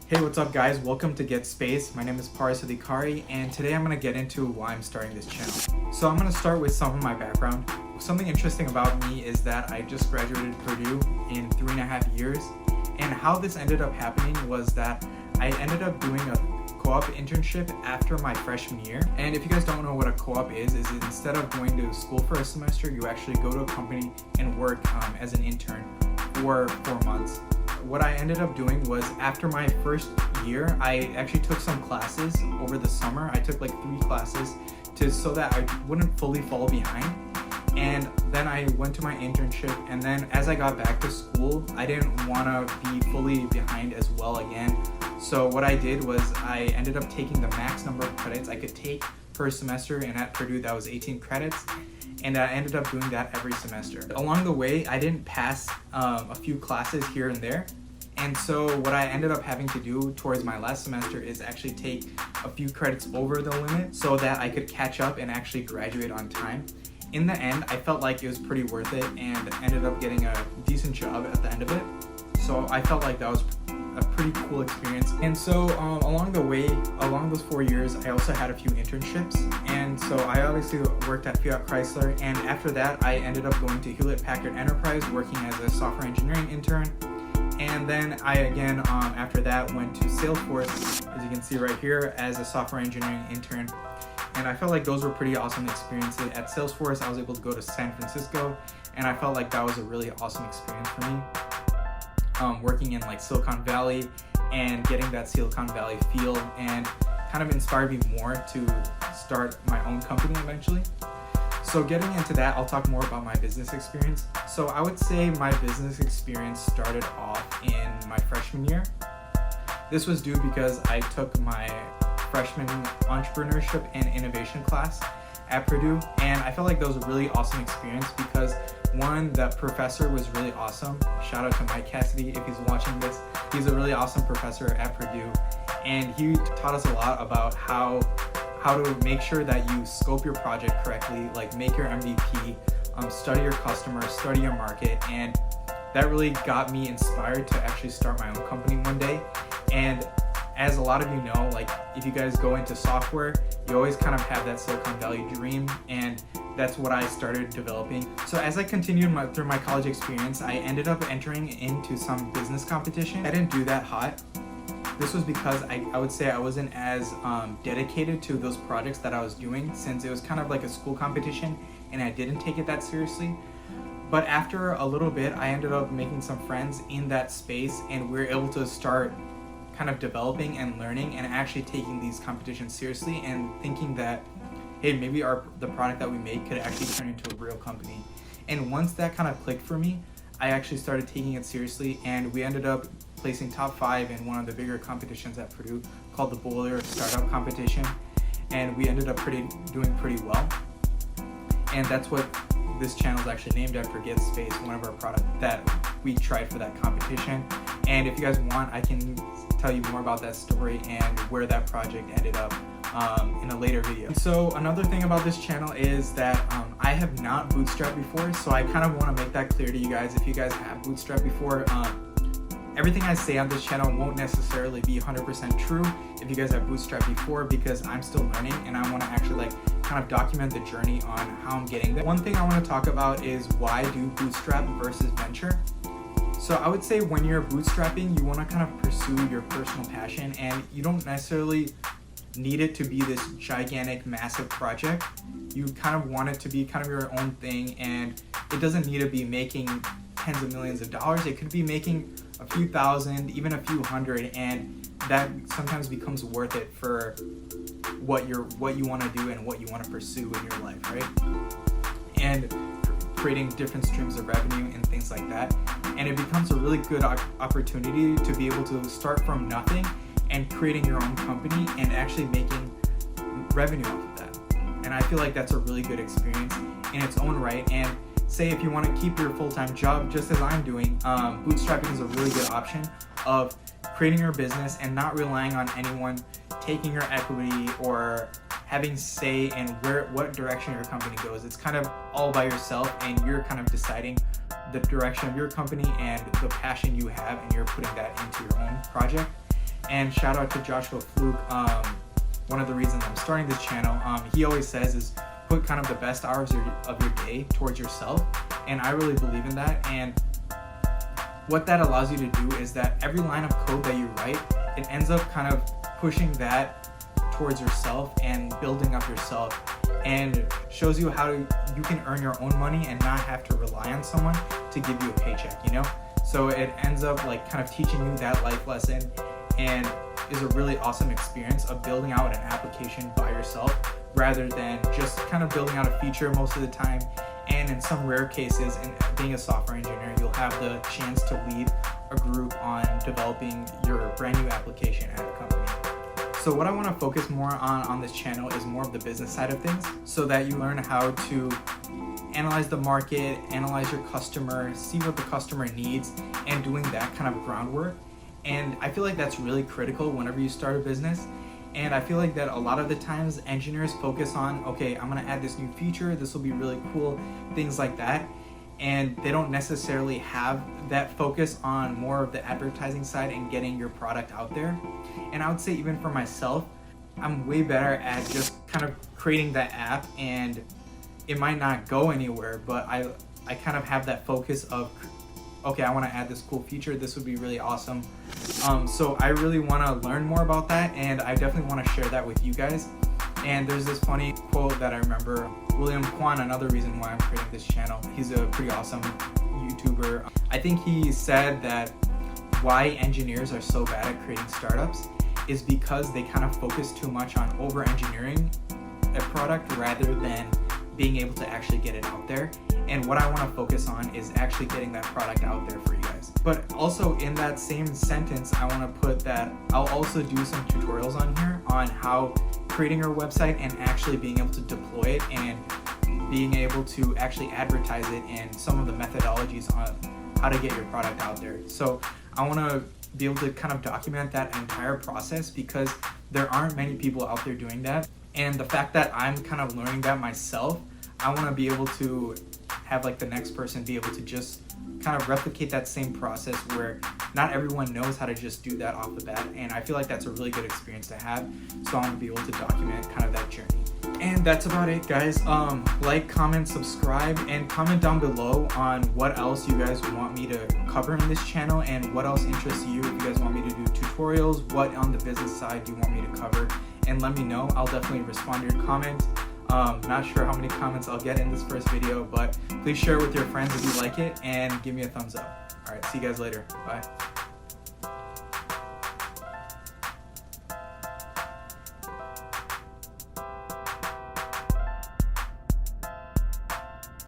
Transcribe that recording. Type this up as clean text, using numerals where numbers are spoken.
Hey, what's up guys? Welcome to Get Space. My name is Paras Adhikari and today I'm going to get into why I'm starting this channel. So I'm going to start with some of my background. Something interesting about me is that I just graduated Purdue in 3.5 years, and how this ended up happening was that I ended up doing a co-op internship after my freshman year. And if you guys don't know what a co-op is instead of going to school for a semester, you actually go to a company and work as an intern for 4 months. What I ended up doing was, after my first year, I actually took some classes over the summer. I took like 3 classes so that I wouldn't fully fall behind. And then I went to my internship, and then as I got back to school, I didn't want to be fully behind as well again. So what I did was I ended up taking the max number of credits I could take per semester, and at Purdue that was 18 credits. And I ended up doing that every semester. Along the way, I didn't pass a few classes here and there. And so what I ended up having to do towards my last semester is actually take a few credits over the limit so that I could catch up and actually graduate on time. In the end, I felt like it was pretty worth it and ended up getting a decent job at the end of it. So I felt like that was a pretty cool experience. And so along the way, along those 4 years, I also had a few internships. And so I obviously worked at Fiat Chrysler, and after that I ended up going to Hewlett Packard Enterprise working as a software engineering intern. And then I again after that went to Salesforce, as you can see right here, as a software engineering intern. And I felt like those were pretty awesome experiences. At Salesforce, I was able to go to San Francisco, and I felt like that was a really awesome experience for me. Working in like Silicon Valley and getting that Silicon Valley feel, and kind of inspired me more to start my own company eventually. So getting into that, I'll talk more about my business experience. So I would say my business experience started off in my freshman year. This was due because I took my freshman entrepreneurship and innovation class at Purdue, and I felt like that was a really awesome experience because, one, that professor was really awesome. Shout out to Mike Cassidy if he's watching this. He's a really awesome professor at Purdue, and he taught us a lot about how to make sure that you scope your project correctly, like make your MVP, study your customers, study your market, and that really got me inspired to actually start my own company one day. And as a lot of you know, like if you guys go into software, you always kind of have that Silicon Valley dream, and that's what I started developing. So as I continued through my college experience, I ended up entering into some business competition. I didn't do that hot. This was because I would say I wasn't as dedicated to those projects that I was doing, since it was kind of like a school competition and I didn't take it that seriously. But after a little bit, I ended up making some friends in that space, and we were able to start kind of developing and learning and actually taking these competitions seriously, and thinking that, hey, maybe the product that we make could actually turn into a real company. And once that kind of clicked for me, I actually started taking it seriously, and we ended up placing top 5 in one of the bigger competitions at Purdue called the Boiler Startup Competition, and we ended up doing pretty well. And that's what this channel is actually named after, Get Space, one of our products that we tried for that competition. And if you guys want, I can tell you more about that story and where that project ended up in a later video. So another thing about this channel is that I have not bootstrapped before, so I kind of want to make that clear to you guys. If you guys have bootstrapped before, everything I say on this channel won't necessarily be 100% true if you guys have bootstrapped before, because I'm still learning and I want to actually kind of document the journey on how I'm getting there. One thing I want to talk about is why do bootstrap versus venture. So I would say when you're bootstrapping, you want to kind of pursue your personal passion, and you don't necessarily need it to be this gigantic, massive project. You kind of want it to be kind of your own thing, and it doesn't need to be making tens of millions of dollars. It could be making a few thousand, even a few hundred, and that sometimes becomes worth it for what you want to do and what you want to pursue in your life, right? And creating different streams of revenue and things like that. And it becomes a really good opportunity to be able to start from nothing and creating your own company and actually making revenue off of that. And I feel like that's a really good experience in its own right. And say if you want to keep your full-time job, just as I'm doing, bootstrapping is a really good option of creating your business and not relying on anyone taking your equity or having say in what direction your company goes. It's kind of all by yourself, and you're kind of deciding the direction of your company and the passion you have, and you're putting that into your own project. And shout out to Joshua Fluke. One of the reasons I'm starting this channel, he always says is put kind of the best hours of your day towards yourself. And I really believe in that. And what that allows you to do is that every line of code that you write, it ends up kind of pushing that towards yourself and building up yourself, and shows you how you can earn your own money and not have to rely on someone to give you a paycheck, you know? So it ends up like kind of teaching you that life lesson, and is a really awesome experience of building out an application by yourself rather than just kind of building out a feature most of the time. And in some rare cases, in being a software engineer, you'll have the chance to lead a group on developing your brand new application at a company. So what I want to focus more on this channel is more of the business side of things, so that you learn how to analyze the market, analyze your customer, see what the customer needs, and doing that kind of groundwork. And I feel like that's really critical whenever you start a business. And I feel like that a lot of the times engineers focus on, okay, I'm gonna add this new feature, this will be really cool, things like that. And they don't necessarily have that focus on more of the advertising side and getting your product out there. And I would say even for myself, I'm way better at just kind of creating that app, and it might not go anywhere, but I kind of have that focus of, okay, I want to add this cool feature, this would be really awesome. So I really want to learn more about that, and I definitely want to share that with you guys. And there's this funny quote that I remember, William Kwan, another reason why I'm creating this channel. He's a pretty awesome YouTuber. I think he said that why engineers are so bad at creating startups is because they kind of focus too much on over-engineering a product rather than being able to actually get it out there. And what I want to focus on is actually getting that product out there for you guys. But also in that same sentence, I want to put that I'll also do some tutorials on here on how creating your website and actually being able to deploy it and being able to actually advertise it, and some of the methodologies on how to get your product out there. So I want to be able to kind of document that entire process, because there aren't many people out there doing that. And the fact that I'm kind of learning that myself, I want to be able to have like the next person be able to just kind of replicate that same process, where not everyone knows how to just do that off the bat. And I feel like that's a really good experience to have. So I want to be able to document kind of that journey. And that's about it, guys. Like, comment, subscribe, and comment down below on what else you guys want me to cover in this channel, and what else interests you. If you guys want me to do tutorials, what on the business side do you want me to cover, and let me know. I'll definitely respond to your comments. Not sure how many comments I'll get in this first video, but please share it with your friends if you like it, and give me a thumbs up. All right, see you guys later. Bye.